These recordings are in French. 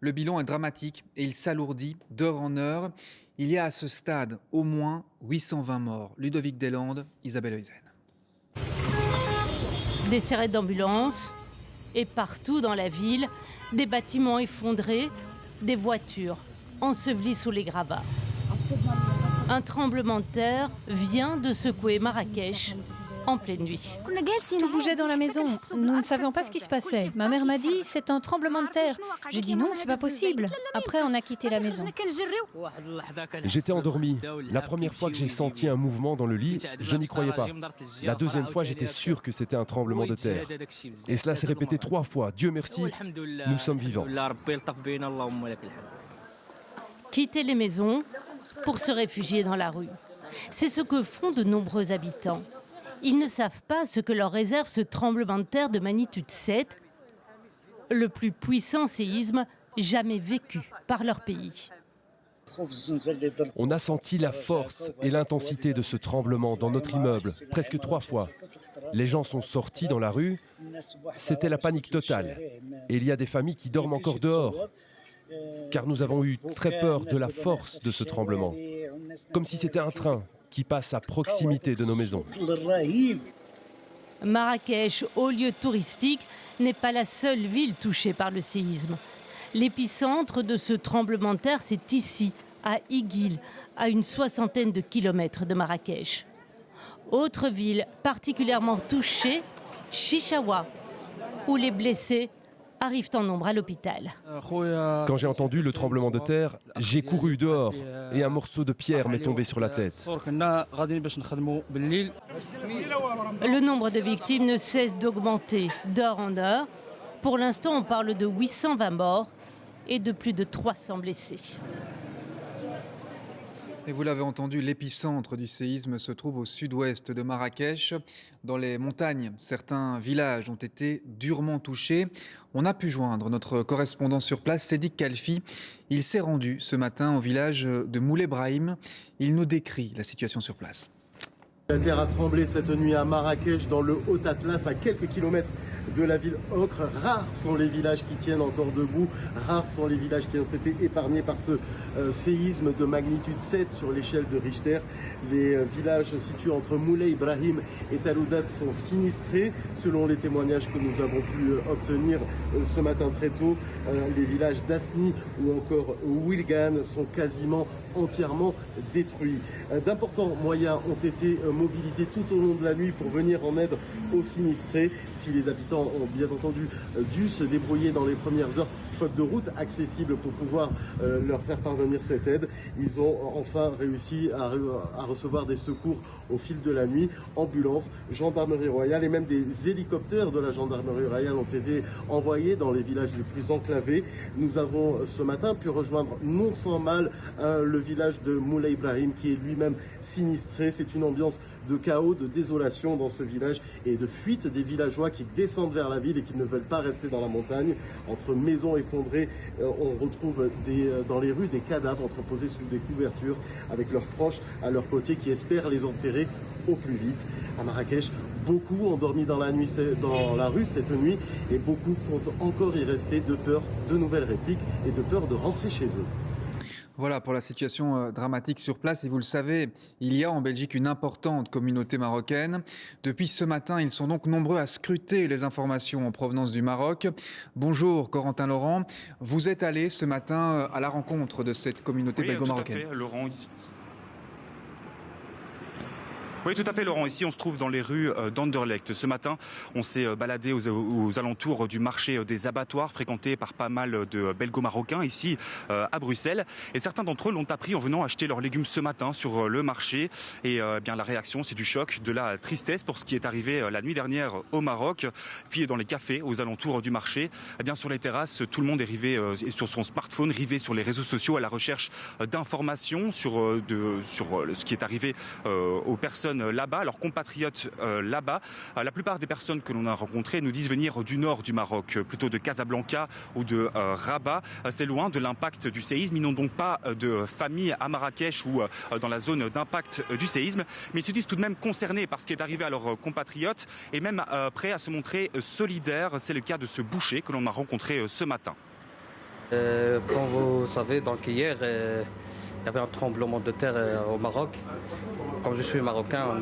Le bilan est dramatique et il s'alourdit d'heure en heure. Il y a à ce stade au moins 820 morts. Ludovic Deslandes, Isabelle Heusen. Des serrettes d'ambulance et partout dans la ville, des bâtiments effondrés, des voitures ensevelies sous les gravats. Un tremblement de terre vient de secouer Marrakech en pleine nuit. Tout bougeait dans la maison. Nous ne savions pas ce qui se passait. Ma mère m'a dit, c'est un tremblement de terre. J'ai dit non, c'est pas possible. Après, on a quitté la maison. J'étais endormi. La première fois que j'ai senti un mouvement dans le lit, je n'y croyais pas. La deuxième fois, j'étais sûr que c'était un tremblement de terre. Et cela s'est répété 3 fois. Dieu merci, nous sommes vivants. Quitter les maisons pour se réfugier dans la rue. C'est ce que font de nombreux habitants. Ils ne savent pas ce que leur réserve ce tremblement de terre de magnitude 7, le plus puissant séisme jamais vécu par leur pays. On a senti la force et l'intensité de ce tremblement dans notre immeuble, presque 3 fois. Les gens sont sortis dans la rue, c'était la panique totale. Et il y a des familles qui dorment encore dehors, car nous avons eu très peur de la force de ce tremblement, comme si c'était un train qui passe à proximité de nos maisons. Marrakech, haut lieu touristique, n'est pas la seule ville touchée par le séisme. L'épicentre de ce tremblement de terre, c'est ici, à Iguil, à une 60aine de kilomètres de Marrakech. Autre ville particulièrement touchée, Chichaoua, où les blessés arrivent en nombre à l'hôpital. Quand j'ai entendu le tremblement de terre, j'ai couru dehors et un morceau de pierre m'est tombé sur la tête. Le nombre de victimes ne cesse d'augmenter d'heure en heure. Pour l'instant, on parle de 820 morts et de plus de 300 blessés. Et vous l'avez entendu, l'épicentre du séisme se trouve au sud-ouest de Marrakech. Dans les montagnes, certains villages ont été durement touchés. On a pu joindre notre correspondant sur place, Sédic Kalfi. Il s'est rendu ce matin au village de Moulay Brahim. Il nous décrit la situation sur place. La terre a tremblé cette nuit à Marrakech, dans le Haut-Atlas, à quelques kilomètres de la ville ocre. Rares sont les villages qui tiennent encore debout, rares sont les villages qui ont été épargnés par ce séisme de magnitude 7 sur l'échelle de Richter. Les villages situés entre Moulay Ibrahim et Taloudat sont sinistrés, selon les témoignages que nous avons pu obtenir ce matin très tôt. Les villages d'Asni ou encore Wilgan sont quasiment entièrement détruits. D'importants moyens ont été mobilisés tout au long de la nuit pour venir en aide aux sinistrés. Si les habitants ont bien entendu dû se débrouiller dans les premières heures, faute de route accessible pour pouvoir leur faire parvenir cette aide, ils ont enfin réussi à recevoir des secours au fil de la nuit. Ambulances, gendarmerie royale et même des hélicoptères de la gendarmerie royale ont été envoyés dans les villages les plus enclavés. Nous avons ce matin pu rejoindre non sans mal le village de Moulay Ibrahim qui est lui-même sinistré. C'est une ambiance de chaos, de désolation dans ce village et de fuite des villageois qui descendent vers la ville et qui ne veulent pas rester dans la montagne. Entre maisons effondrées, on retrouve dans les rues des cadavres entreposés sous des couvertures avec leurs proches à leur côté qui espèrent les enterrer au plus vite. À Marrakech, beaucoup ont dormi dans la rue cette nuit et beaucoup comptent encore y rester de peur de nouvelles répliques et de peur de rentrer chez eux. Voilà pour la situation dramatique sur place. Et vous le savez, il y a en Belgique une importante communauté marocaine. Depuis ce matin, ils sont donc nombreux à scruter les informations en provenance du Maroc. Bonjour Corentin Laurent. Vous êtes allé ce matin à la rencontre de cette communauté belgo-marocaine. Tout à fait, Laurent, ici. Oui, tout à fait, Laurent. Ici, on se trouve dans les rues d'Anderlecht. Ce matin, on s'est baladé aux alentours du marché des abattoirs, fréquenté par pas mal de belgo-marocains, ici à Bruxelles. Et certains d'entre eux l'ont appris en venant acheter leurs légumes ce matin sur le marché. Et bien, la réaction, c'est du choc, de la tristesse pour ce qui est arrivé la nuit dernière au Maroc. Puis dans les cafés, aux alentours du marché, eh bien, sur les terrasses, tout le monde est rivé sur son smartphone, rivé sur les réseaux sociaux à la recherche d'informations sur ce qui est arrivé aux personnes là-bas, leurs compatriotes là-bas. La plupart des personnes que l'on a rencontrées nous disent venir du nord du Maroc, plutôt de Casablanca ou de Rabat. C'est loin de l'impact du séisme. Ils n'ont donc pas de famille à Marrakech ou dans la zone d'impact du séisme, mais ils se disent tout de même concernés par ce qui est arrivé à leurs compatriotes et même prêts à se montrer solidaires. C'est le cas de ce boucher que l'on a rencontré ce matin. Comme vous savez, donc hier, il y avait un tremblement de terre au Maroc. Comme je suis marocain,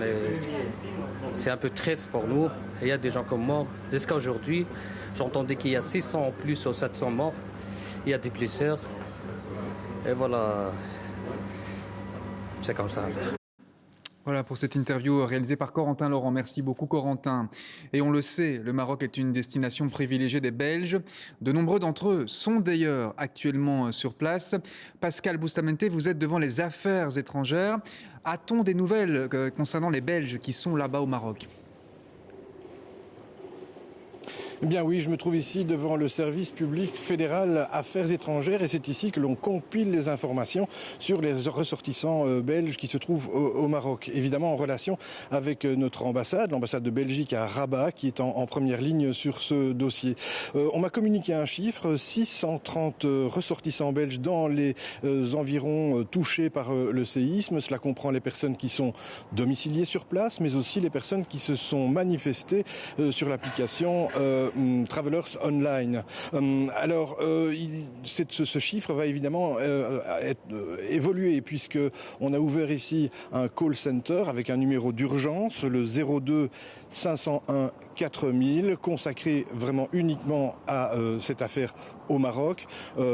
c'est un peu triste pour nous. Il y a des gens comme moi. Jusqu'à aujourd'hui, j'entendais qu'il y a 600 en plus ou 700 morts. Il y a des blessures. Et voilà, c'est comme ça. Voilà pour cette interview réalisée par Corentin Laurent. Merci beaucoup Corentin. Et on le sait, le Maroc est une destination privilégiée des Belges. De nombreux d'entre eux sont d'ailleurs actuellement sur place. Pascal Boustamente, vous êtes devant les affaires étrangères. A-t-on des nouvelles concernant les Belges qui sont là-bas au Maroc ? Eh bien oui, je me trouve ici devant le service public fédéral Affaires étrangères et c'est ici que l'on compile les informations sur les ressortissants belges qui se trouvent au Maroc. Évidemment en relation avec notre ambassade, l'ambassade de Belgique à Rabat qui est en première ligne sur ce dossier. On m'a communiqué un chiffre, 630 ressortissants belges dans les environs touchés par le séisme. Cela comprend les personnes qui sont domiciliées sur place mais aussi les personnes qui se sont manifestées sur l'application Travelers Online. Alors, ce chiffre va évidemment évoluer puisque on a ouvert ici un call center avec un numéro d'urgence, le 02 501 4000, consacré vraiment uniquement à cette affaire au Maroc,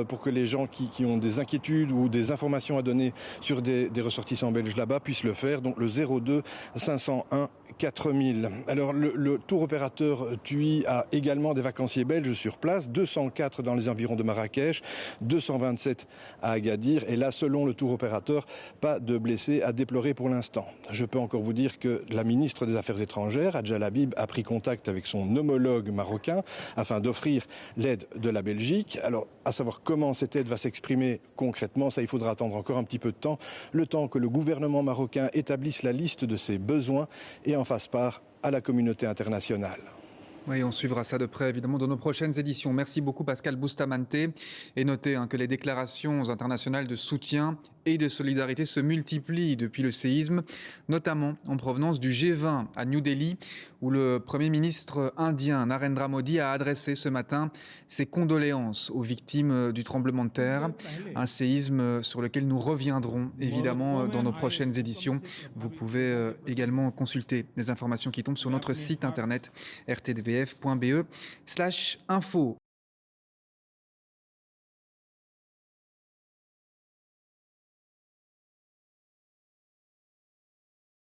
pour que les gens qui ont des inquiétudes ou des informations à donner sur des ressortissants belges là-bas puissent le faire. Donc le 02 501 4000. Alors le tour opérateur TUI a également des vacanciers belges sur place, 204 dans les environs de Marrakech, 227 à Agadir. Et là, selon le tour opérateur, pas de blessés à déplorer pour l'instant. Je peux encore vous dire que la ministre des Affaires étrangères, Adja Labib, a pris contact avec son homologue marocain afin d'offrir l'aide de la Belgique. Alors, à savoir comment cette aide va s'exprimer concrètement, ça il faudra attendre encore un petit peu de temps, le temps que le gouvernement marocain établisse la liste de ses besoins et en fasse part à la communauté internationale. Oui, on suivra ça de près, évidemment, dans nos prochaines éditions. Merci beaucoup, Pascal Boustamente. Et notez que les déclarations internationales de soutien et de solidarité se multiplient depuis le séisme, notamment en provenance du G20 à New Delhi, où le Premier ministre indien Narendra Modi a adressé ce matin ses condoléances aux victimes du tremblement de terre. Un séisme sur lequel nous reviendrons, évidemment, dans nos prochaines éditions. Vous pouvez également consulter les informations qui tombent sur notre site internet rtdvf.be/info.